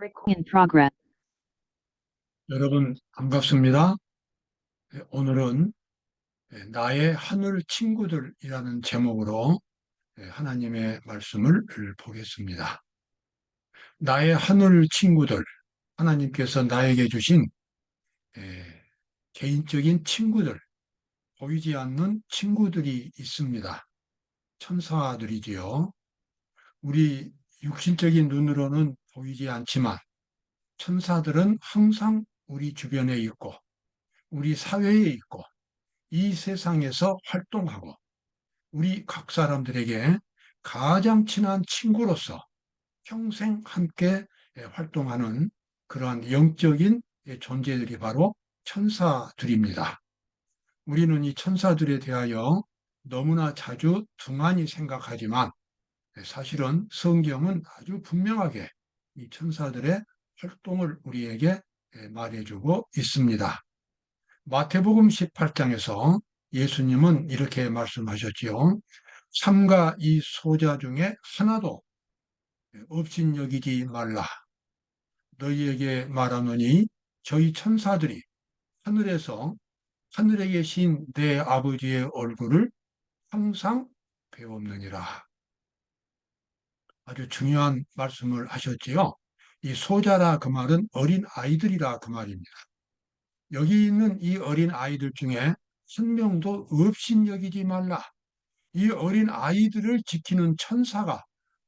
In progress. 여러분 반갑습니다. 오늘은 나의 하늘 친구들이라는 제목으로 하나님의 말씀을 보겠습니다. 나의 하늘 친구들, 하나님께서 나에게 주신 개인적인 친구들, 보이지 않는 친구들이 있습니다. 천사들이지요. 우리 육신적인 눈으로는 보이지 않지만 천사들은 항상 우리 주변에 있고 우리 사회에 있고 이 세상에서 활동하고 우리 각 사람들에게 가장 친한 친구로서 평생 함께 활동하는 그러한 영적인 존재들이 바로 천사들입니다. 우리는 이 천사들에 대하여 너무나 자주 둥하니 생각하지만 사실은 성경은 아주 분명하게 이 천사들의 활동을 우리에게 말해주고 있습니다. 마태복음 18장에서 예수님은 이렇게 말씀하셨지요. 삼가 이 소자 중에 하나도 업신여기지 말라. 너희에게 말하노니 저희 천사들이 하늘에서 하늘에 계신 내 아버지의 얼굴을 항상 배웠느니라. 아주 중요한 말씀을 하셨지요. 이 소자라 그 말은 어린 아이들이라 그 말입니다. 여기 있는 이 어린 아이들 중에 한 명도 업신여기지 말라. 이 어린 아이들을 지키는 천사가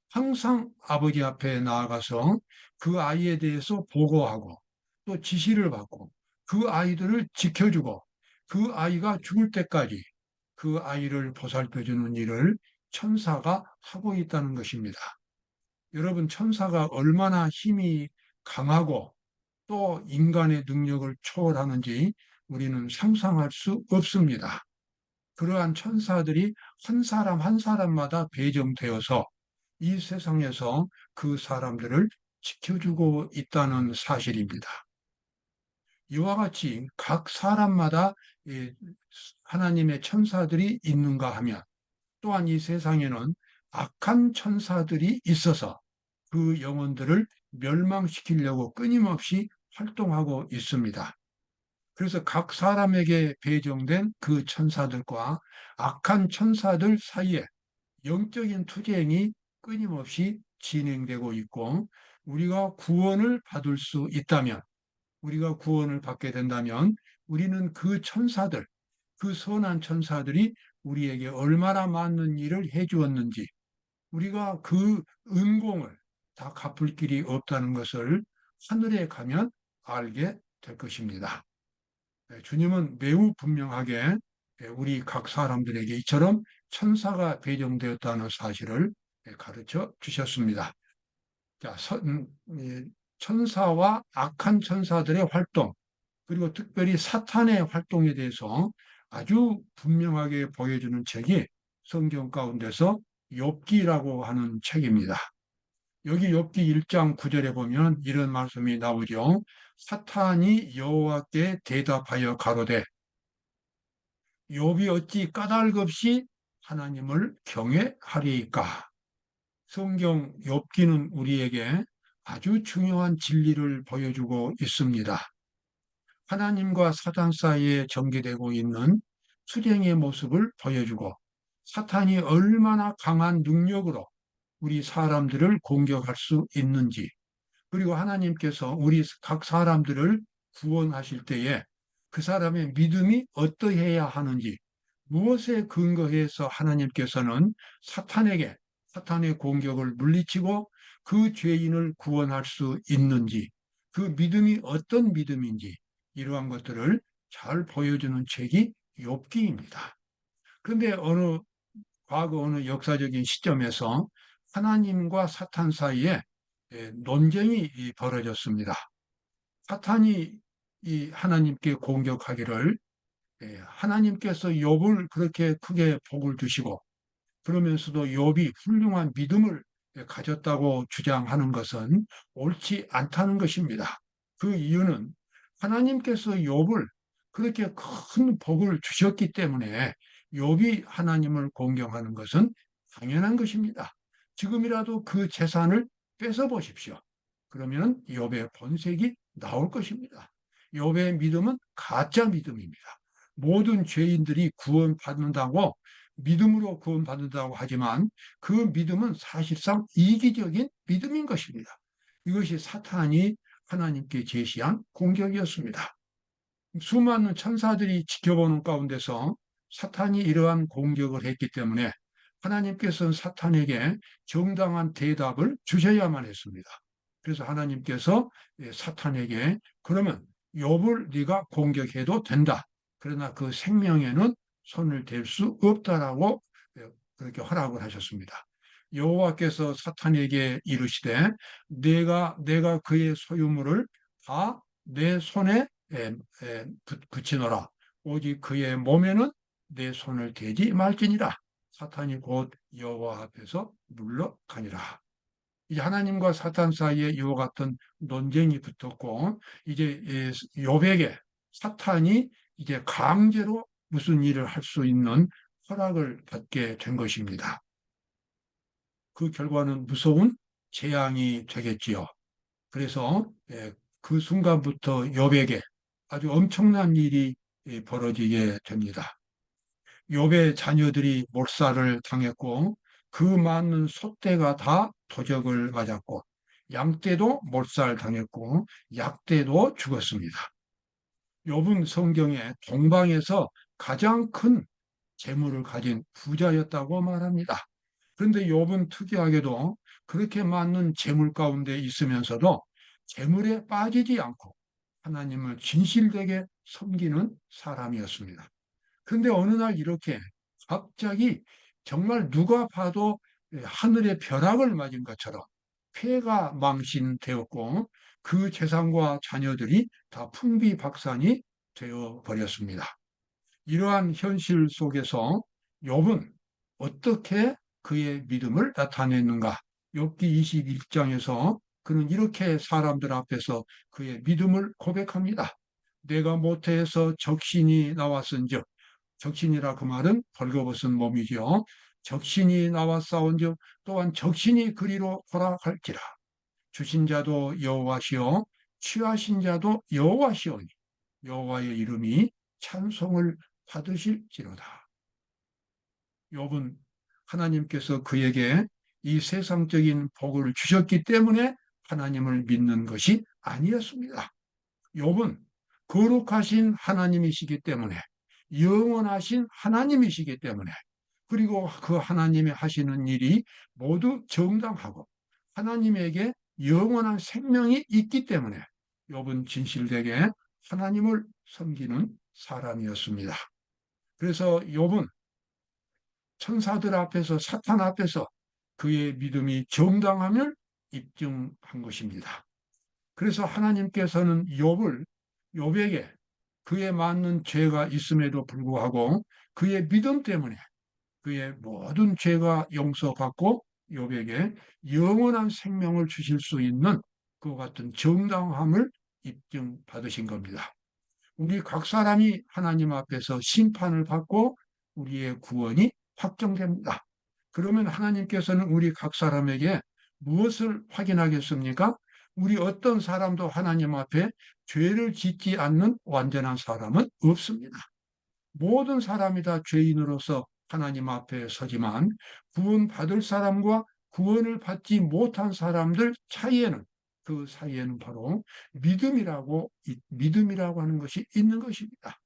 항상 아버지 앞에 나아가서 그 아이에 대해서 보고하고 또 지시를 받고 그 아이들을 지켜주고 그 아이가 죽을 때까지 그 아이를 보살펴주는 일을 천사가 하고 있다는 것입니다. 여러분, 천사가 얼마나 힘이 강하고 또 인간의 능력을 초월하는지 우리는 상상할 수 없습니다. 그러한 천사들이 한 사람 한 사람마다 배정되어서 이 세상에서 그 사람들을 지켜주고 있다는 사실입니다. 이와 같이 각 사람마다 하나님의 천사들이 있는가 하면 또한 이 세상에는 악한 천사들이 있어서 그 영혼들을 멸망시키려고 끊임없이 활동하고 있습니다. 그래서 각 사람에게 배정된 그 천사들과 악한 천사들 사이에 영적인 투쟁이 끊임없이 진행되고 있고 우리가 구원을 받을 수 있다면 우리가 구원을 받게 된다면 우리는 그 천사들, 그 선한 천사들이 우리에게 얼마나 많은 일을 해 주었는지 우리가 그 은공을 다 갚을 길이 없다는 것을 하늘에 가면 알게 될 것입니다. 주님은 매우 분명하게 우리 각 사람들에게 이처럼 천사가 배정되었다는 사실을 가르쳐 주셨습니다. 자, 천사와 악한 천사들의 활동, 그리고 특별히 사탄의 활동에 대해서 아주 분명하게 보여주는 책이 성경 가운데서 욥기라고 하는 책입니다. 여기 욥기 1장 9절에 보면 이런 말씀이 나오죠. 사탄이 여호와께 대답하여 가로되 욥이 어찌 까닭없이 하나님을 경외하리이까. 성경 욥기는 우리에게 아주 중요한 진리를 보여주고 있습니다. 하나님과 사탄 사이에 전개되고 있는 투쟁의 모습을 보여주고 사탄이 얼마나 강한 능력으로 우리 사람들을 공격할 수 있는지 그리고 하나님께서 우리 각 사람들을 구원하실 때에 그 사람의 믿음이 어떠해야 하는지 무엇에 근거해서 하나님께서는 사탄의 공격을 물리치고 그 죄인을 구원할 수 있는지 그 믿음이 어떤 믿음인지 이러한 것들을 잘 보여주는 책이 욥기입니다. 그런데 과거 어느 역사적인 시점에서 하나님과 사탄 사이에 논쟁이 벌어졌습니다. 사탄이 이 하나님께 공격하기를 하나님께서 욥을 그렇게 크게 복을 주시고 그러면서도 욥이 훌륭한 믿음을 가졌다고 주장하는 것은 옳지 않다는 것입니다. 그 이유는 하나님께서 욥을 그렇게 큰 복을 주셨기 때문에 욥이 하나님을 공경하는 것은 당연한 것입니다. 지금이라도 그 재산을 뺏어 보십시오. 그러면 욥의 본색이 나올 것입니다. 욥의 믿음은 가짜 믿음입니다. 모든 죄인들이 구원받는다고 믿음으로 구원받는다고 하지만 그 믿음은 사실상 이기적인 믿음인 것입니다. 이것이 사탄이 하나님께 제시한 공격이었습니다. 수많은 천사들이 지켜보는 가운데서 사탄이 이러한 공격을 했기 때문에 하나님께서는 사탄에게 정당한 대답을 주셔야만 했습니다. 그래서 하나님께서 사탄에게 그러면 욥을 네가 공격해도 된다. 그러나 그 생명에는 손을 댈 수 없다라고 그렇게 허락을 하셨습니다. 여호와께서 사탄에게 이르시되 내가 그의 소유물을 다 내 손에 붙이노라. 오직 그의 몸에는 내 손을 대지 말지니라. 사탄이 곧 여호와 앞에서 물러가니라. 이제 하나님과 사탄 사이에 이와 같은 논쟁이 붙었고 이제 욥에게 사탄이 이제 강제로 무슨 일을 할 수 있는 허락을 받게 된 것입니다. 그 결과는 무서운 재앙이 되겠지요. 그래서 그 순간부터 욥에게 아주 엄청난 일이 벌어지게 됩니다. 욥의 자녀들이 몰살을 당했고 그 많은 소떼가 다 도적을 맞았고 양떼도 몰살 당했고 약떼도 죽었습니다. 욥은 성경에 동방에서 가장 큰 재물을 가진 부자였다고 말합니다. 그런데 욥은 특이하게도 그렇게 많은 재물 가운데 있으면서도 재물에 빠지지 않고 하나님을 진실되게 섬기는 사람이었습니다. 그런데 어느 날 이렇게 갑자기 정말 누가 봐도 하늘의 벼락을 맞은 것처럼 폐가 망신되었고 그 재산과 자녀들이 다 풍비박산이 되어 버렸습니다. 이러한 현실 속에서 욥은 어떻게 그의 믿음을 나타냈는가? 욥기 21장에서 그는 이렇게 사람들 앞에서 그의 믿음을 고백합니다. 내가 모태에서 적신이 나왔은즉 적신이라 그 말은 벌거벗은 몸이죠. 적신이 나왔사온즉 또한 적신이 그리로 돌아갈지라. 주신 자도 여호와시요 취하신 자도 여호와시오니 여호와의 이름이 찬송을 받으실지로다. 욥은 하나님께서 그에게 이 세상적인 복을 주셨기 때문에 하나님을 믿는 것이 아니었습니다. 욥은 거룩하신 하나님이시기 때문에 영원하신 하나님이시기 때문에 그리고 그 하나님이 하시는 일이 모두 정당하고 하나님에게 영원한 생명이 있기 때문에 욥은 진실되게 하나님을 섬기는 사람이었습니다. 그래서 욥은 천사들 앞에서 사탄 앞에서 그의 믿음이 정당함을 입증한 것입니다. 그래서 하나님께서는 욥에게 그에 맞는 죄가 있음에도 불구하고 그의 믿음 때문에 그의 모든 죄가 용서받고 욥에게 영원한 생명을 주실 수 있는 그 같은 정당함을 입증받으신 겁니다. 우리 각 사람이 하나님 앞에서 심판을 받고 우리의 구원이 확정됩니다. 그러면 하나님께서는 우리 각 사람에게 무엇을 확인하겠습니까? 우리 어떤 사람도 하나님 앞에 죄를 짓지 않는 완전한 사람은 없습니다. 모든 사람이 다 죄인으로서 하나님 앞에 서지만 구원받을 사람과 구원을 받지 못한 사람들 차이에는 그 사이에는 바로 믿음이라고 하는 것이 있는 것입니다.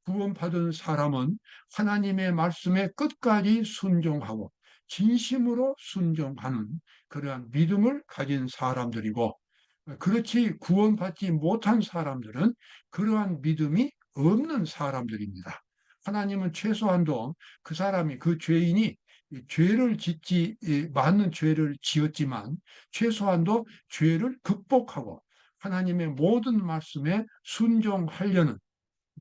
구원받은 사람은 하나님의 말씀에 끝까지 순종하고 진심으로 순종하는 그러한 믿음을 가진 사람들이고 그렇지 구원받지 못한 사람들은 그러한 믿음이 없는 사람들입니다. 하나님은 최소한도 그 사람이 그 죄인이 죄를 짓지 많은 죄를 지었지만 최소한도 죄를 극복하고 하나님의 모든 말씀에 순종하려는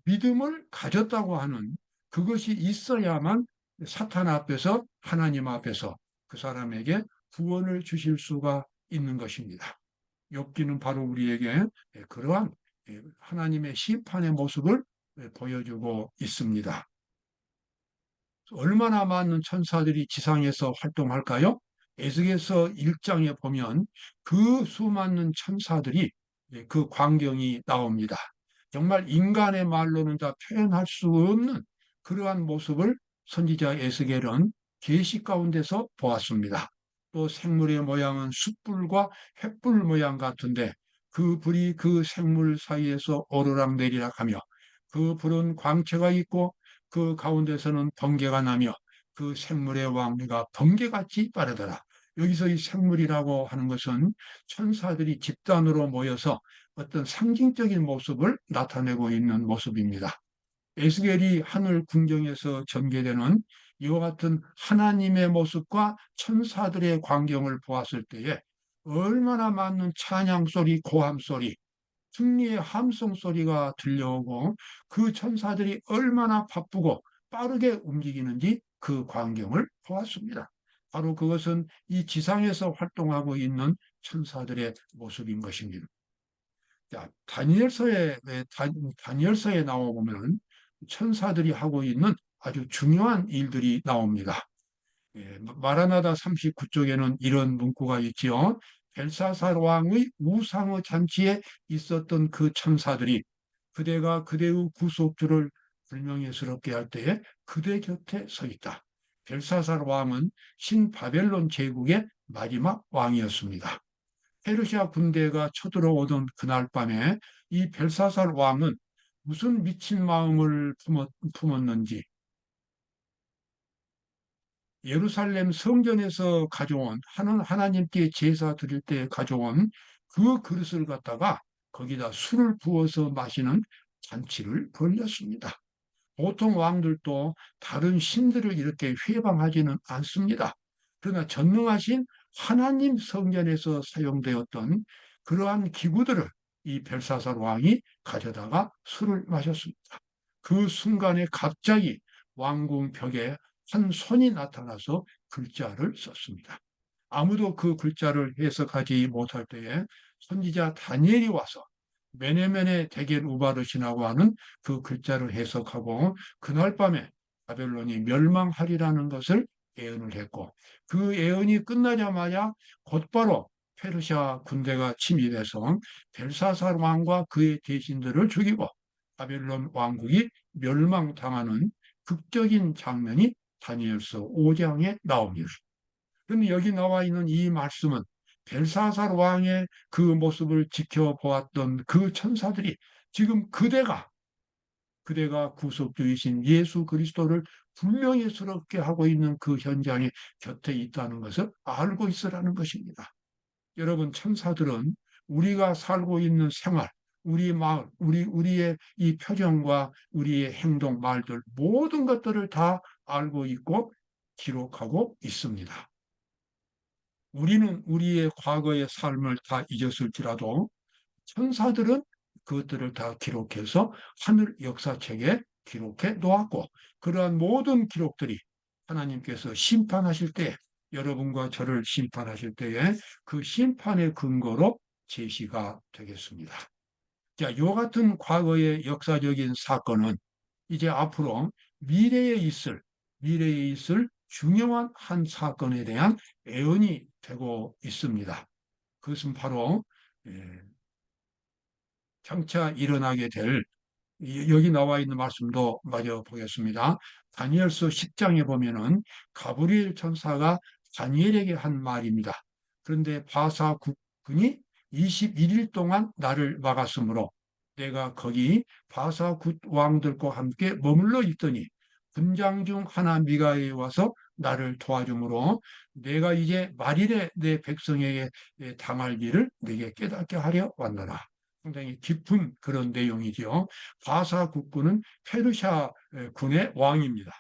믿음을 가졌다고 하는 그것이 있어야만 사탄 앞에서 하나님 앞에서 그 사람에게 구원을 주실 수가 있는 것입니다. 욥기는 바로 우리에게 그러한 하나님의 심판의 모습을 보여주고 있습니다. 얼마나 많은 천사들이 지상에서 활동할까요? 에스겔서 1장에 보면 그 수많은 천사들이 그 광경이 나옵니다. 정말 인간의 말로는 다 표현할 수 없는 그러한 모습을 선지자 에스겔은 계시 가운데서 보았습니다. 또 생물의 모양은 숯불과 횃불 모양 같은데 그 불이 그 생물 사이에서 오르락 내리락 하며 그 불은 광채가 있고 그 가운데서는 번개가 나며 그 생물의 왕래가 번개같이 빠르더라. 여기서 이 생물이라고 하는 것은 천사들이 집단으로 모여서 어떤 상징적인 모습을 나타내고 있는 모습입니다. 에스겔이 하늘 궁경에서 전개되는 이와 같은 하나님의 모습과 천사들의 광경을 보았을 때에 얼마나 많은 찬양 소리, 고함 소리, 승리의 함성 소리가 들려오고 그 천사들이 얼마나 바쁘고 빠르게 움직이는지 그 광경을 보았습니다. 바로 그것은 이 지상에서 활동하고 있는 천사들의 모습인 것입니다. 자, 다니엘서에 나와 보면 천사들이 하고 있는 아주 중요한 일들이 나옵니다. 마라나다 39쪽에는 이런 문구가 있지요. 벨사살 왕의 우상의 잔치에 있었던 그 천사들이 그대가 그대의 구속주를 불명예스럽게 할 때에 그대 곁에 서 있다. 벨사살 왕은 신바벨론 제국의 마지막 왕이었습니다. 페르시아 군대가 쳐들어오던 그날 밤에 이 벨사살 왕은 무슨 미친 마음을 품었는지 예루살렘 성전에서 가져온 하나님께 제사 드릴 때 가져온 그 그릇을 갖다가 거기다 술을 부어서 마시는 잔치를 벌였습니다. 보통 왕들도 다른 신들을 이렇게 회방하지는 않습니다. 그러나 전능하신 하나님 성전에서 사용되었던 그러한 기구들을 이 벨사살 왕이 가져다가 술을 마셨습니다. 그 순간에 갑자기 왕궁 벽에 한 손이 나타나서 글자를 썼습니다. 아무도 그 글자를 해석하지 못할 때에 선지자 다니엘이 와서 메네메네 데겔 우바르시나고 하는 그 글자를 해석하고 그날 밤에 바벨론이 멸망하리라는 것을 예언을 했고 그 예언이 끝나자마자 곧바로 페르시아 군대가 침입해서 벨사살 왕과 그의 대신들을 죽이고 바벨론 왕국이 멸망당하는 극적인 장면이 다니엘서 5장에 나옵니다. 그런데 여기 나와 있는 이 말씀은 벨사살 왕의 그 모습을 지켜보았던 그 천사들이 지금 그대가 구속주이신 예수 그리스도를 불명예스럽게 하고 있는 그 현장에 곁에 있다는 것을 알고 있으라는 것입니다. 여러분, 천사들은 우리가 살고 있는 생활, 우리 마을, 우리의 이 표정과 우리의 행동, 말들, 모든 것들을 다 알고 있고 기록하고 있습니다. 우리는 우리의 과거의 삶을 다 잊었을지라도 천사들은 그것들을 다 기록해서 하늘 역사책에 기록해 놓았고 그러한 모든 기록들이 하나님께서 심판하실 때 여러분과 저를 심판하실 때에 그 심판의 근거로 제시가 되겠습니다. 자, 이 같은 과거의 역사적인 사건은 이제 앞으로 미래에 있을 중요한 한 사건에 대한 애언이 되고 있습니다. 그것은 바로 장차 일어나게 될 여기 나와 있는 말씀도 마저 보겠습니다. 다니엘서 10장에 보면은 가브리엘 천사가 다니엘에게 한 말입니다. 그런데 바사 국군이 21일 동안 나를 막았으므로 내가 거기 바사 국 왕들과 함께 머물러 있더니 군장 중 하나 미가에 와서 나를 도와주므로 내가 이제 말일에 내 백성에게 당할 일을 내게 깨닫게 하려 왔노라. 상당히 깊은 그런 내용이죠. 바사 국군은 페르시아 군의 왕입니다.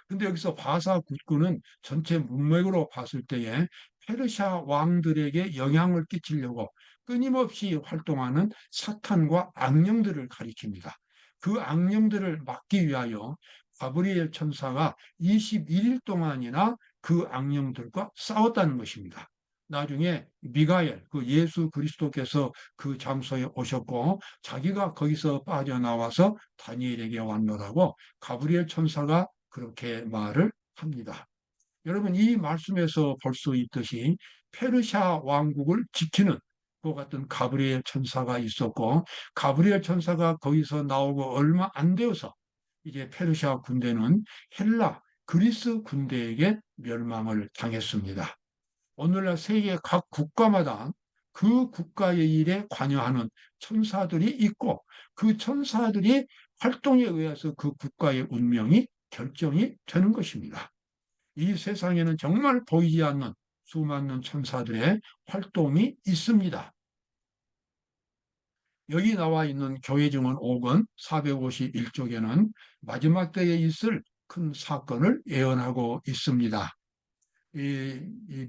근데 여기서 바사 국군은 전체 문맥으로 봤을 때에 페르시아 왕들에게 영향을 끼치려고 끊임없이 활동하는 사탄과 악령들을 가리킵니다. 그 악령들을 막기 위하여 가브리엘 천사가 21일 동안이나 그 악령들과 싸웠다는 것입니다. 나중에 미가엘, 그 예수 그리스도께서 그 장소에 오셨고 자기가 거기서 빠져나와서 다니엘에게 왔노라고 가브리엘 천사가 그렇게 말을 합니다. 여러분, 이 말씀에서 볼 수 있듯이 페르시아 왕국을 지키는 그 같은 가브리엘 천사가 있었고, 가브리엘 천사가 거기서 나오고 얼마 안 되어서 이제 페르시아 군대는 헬라, 그리스 군대에게 멸망을 당했습니다. 오늘날 세계 각 국가마다 그 국가의 일에 관여하는 천사들이 있고, 그 천사들이 활동에 의해서 그 국가의 운명이 결정이 되는 것입니다. 이 세상에는 정말 보이지 않는 수많은 천사들의 활동이 있습니다. 여기 나와 있는 교회증언 5권 451쪽에는 마지막 때에 있을 큰 사건을 예언하고 있습니다. 이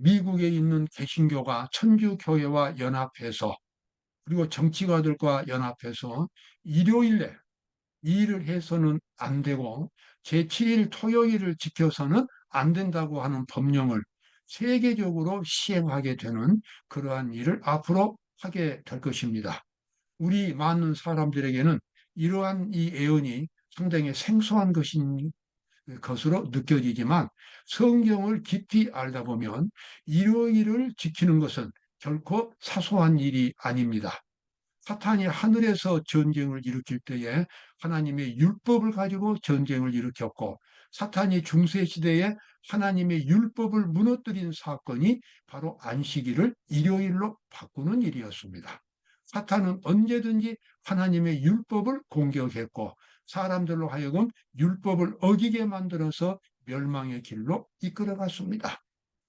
미국에 있는 개신교가 천주교회와 연합해서, 그리고 정치가들과 연합해서 일요일에 이 일을 해서는 안 되고 제7일 토요일을 지켜서는 안 된다고 하는 법령을 세계적으로 시행하게 되는 그러한 일을 앞으로 하게 될 것입니다. 우리 많은 사람들에게는 이러한 이 예언이 상당히 생소한 것으로 느껴지지만, 성경을 깊이 알다 보면 일요일을 지키는 것은 결코 사소한 일이 아닙니다. 사탄이 하늘에서 전쟁을 일으킬 때에 하나님의 율법을 가지고 전쟁을 일으켰고, 사탄이 중세시대에 하나님의 율법을 무너뜨린 사건이 바로 안식일을 일요일로 바꾸는 일이었습니다. 사탄은 언제든지 하나님의 율법을 공격했고, 사람들로 하여금 율법을 어기게 만들어서 멸망의 길로 이끌어갔습니다.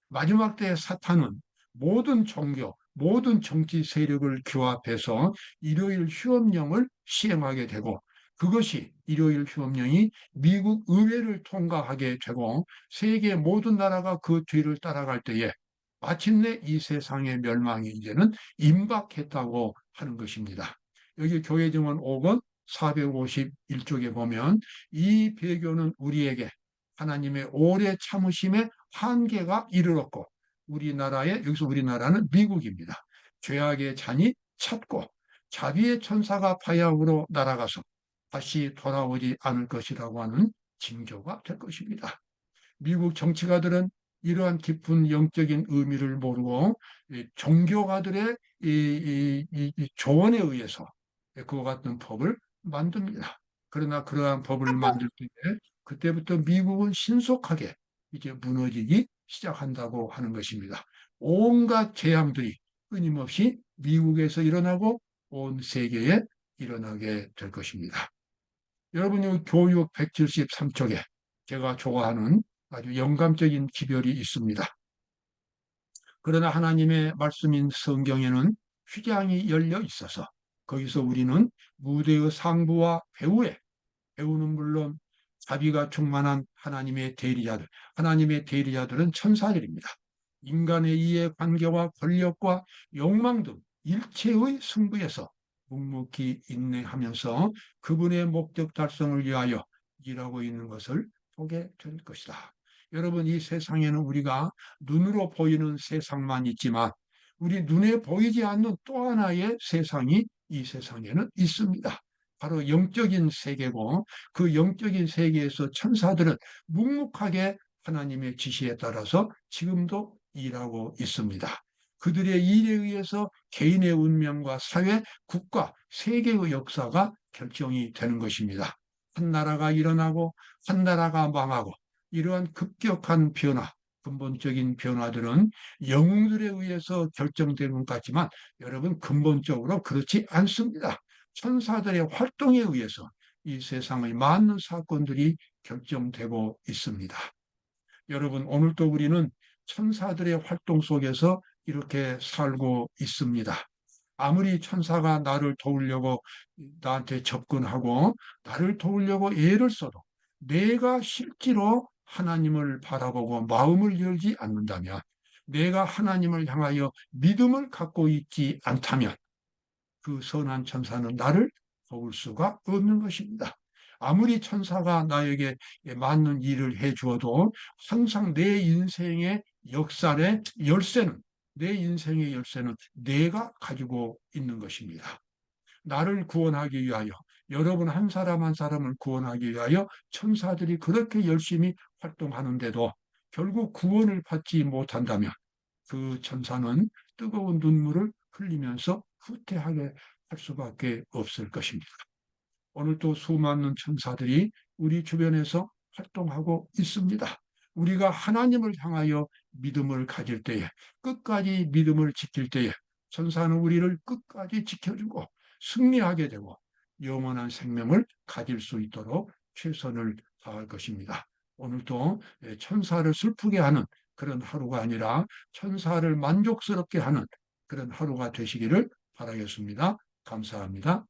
마지막 때의 사탄은 모든 종교, 모든 정치 세력을 규합해서 일요일 휴업령을 시행하게 되고, 그것이 일요일 휴업령이 미국 의회를 통과하게 되고 세계 모든 나라가 그 뒤를 따라갈 때에 마침내 이 세상의 멸망이 이제는 임박했다고 하는 것입니다. 여기 교회증언 5권 451쪽에 보면 이 배교는 우리에게 하나님의 오래 참으심의 한계가 이르렀고, 여기서 우리나라는 미국입니다. 죄악의 잔이 찼고 자비의 천사가 파야으로 날아가서 다시 돌아오지 않을 것이라고 하는 징조가 될 것입니다. 미국 정치가들은 이러한 깊은 영적인 의미를 모르고 종교가들의 조언에 의해서 그와 같은 법을 만듭니다. 그러나 그러한 법을 만들 때 그때부터 미국은 신속하게 이제 무너지기 시작한다고 하는 것입니다. 온갖 재앙들이 끊임없이 미국에서 일어나고 온 세계에 일어나게 될 것입니다. 여러분이 교육 173쪽에 제가 좋아하는 아주 영감적인 기별이 있습니다. 그러나 하나님의 말씀인 성경에는 휘장이 열려 있어서 거기서 우리는 무대의 상부와 배우는 물론 자비가 충만한 하나님의 대리자들은 천사들입니다. 인간의 이해 관계와 권력과 욕망 등 일체의 승부에서 묵묵히 인내하면서 그분의 목적 달성을 위하여 일하고 있는 것을 보게 될 것이다. 여러분, 이 세상에는 우리가 눈으로 보이는 세상만 있지만 우리 눈에 보이지 않는 또 하나의 세상이 이 세상에는 있습니다. 바로 영적인 세계고, 그 영적인 세계에서 천사들은 묵묵하게 하나님의 지시에 따라서 지금도 일하고 있습니다. 그들의 일에 의해서 개인의 운명과 사회, 국가, 세계의 역사가 결정이 되는 것입니다. 한 나라가 일어나고 한 나라가 망하고, 이러한 급격한 변화, 근본적인 변화들은 영웅들에 의해서 결정되는 것 같지만 여러분, 근본적으로 그렇지 않습니다. 천사들의 활동에 의해서 이 세상의 많은 사건들이 결정되고 있습니다. 여러분, 오늘도 우리는 천사들의 활동 속에서 이렇게 살고 있습니다. 아무리 천사가 나를 도우려고 나한테 접근하고 나를 도우려고 애를 써도 내가 실제로 하나님을 바라보고 마음을 열지 않는다면, 내가 하나님을 향하여 믿음을 갖고 있지 않다면 그 선한 천사는 나를 도울 수가 없는 것입니다. 아무리 천사가 나에게 맞는 일을 해 주어도 항상 내 인생의 열쇠는 내가 가지고 있는 것입니다. 나를 구원하기 위하여, 여러분 한 사람 한 사람을 구원하기 위하여 천사들이 그렇게 열심히 활동하는데도 결국 구원을 받지 못한다면 그 천사는 뜨거운 눈물을 흘리면서 후퇴하게 할 수밖에 없을 것입니다. 오늘도 수많은 천사들이 우리 주변에서 활동하고 있습니다. 우리가 하나님을 향하여 믿음을 가질 때에, 끝까지 믿음을 지킬 때에 천사는 우리를 끝까지 지켜주고 승리하게 되고 영원한 생명을 가질 수 있도록 최선을 다할 것입니다. 오늘도 천사를 슬프게 하는 그런 하루가 아니라 천사를 만족스럽게 하는 그런 하루가 되시기를 바라겠습니다. 감사합니다.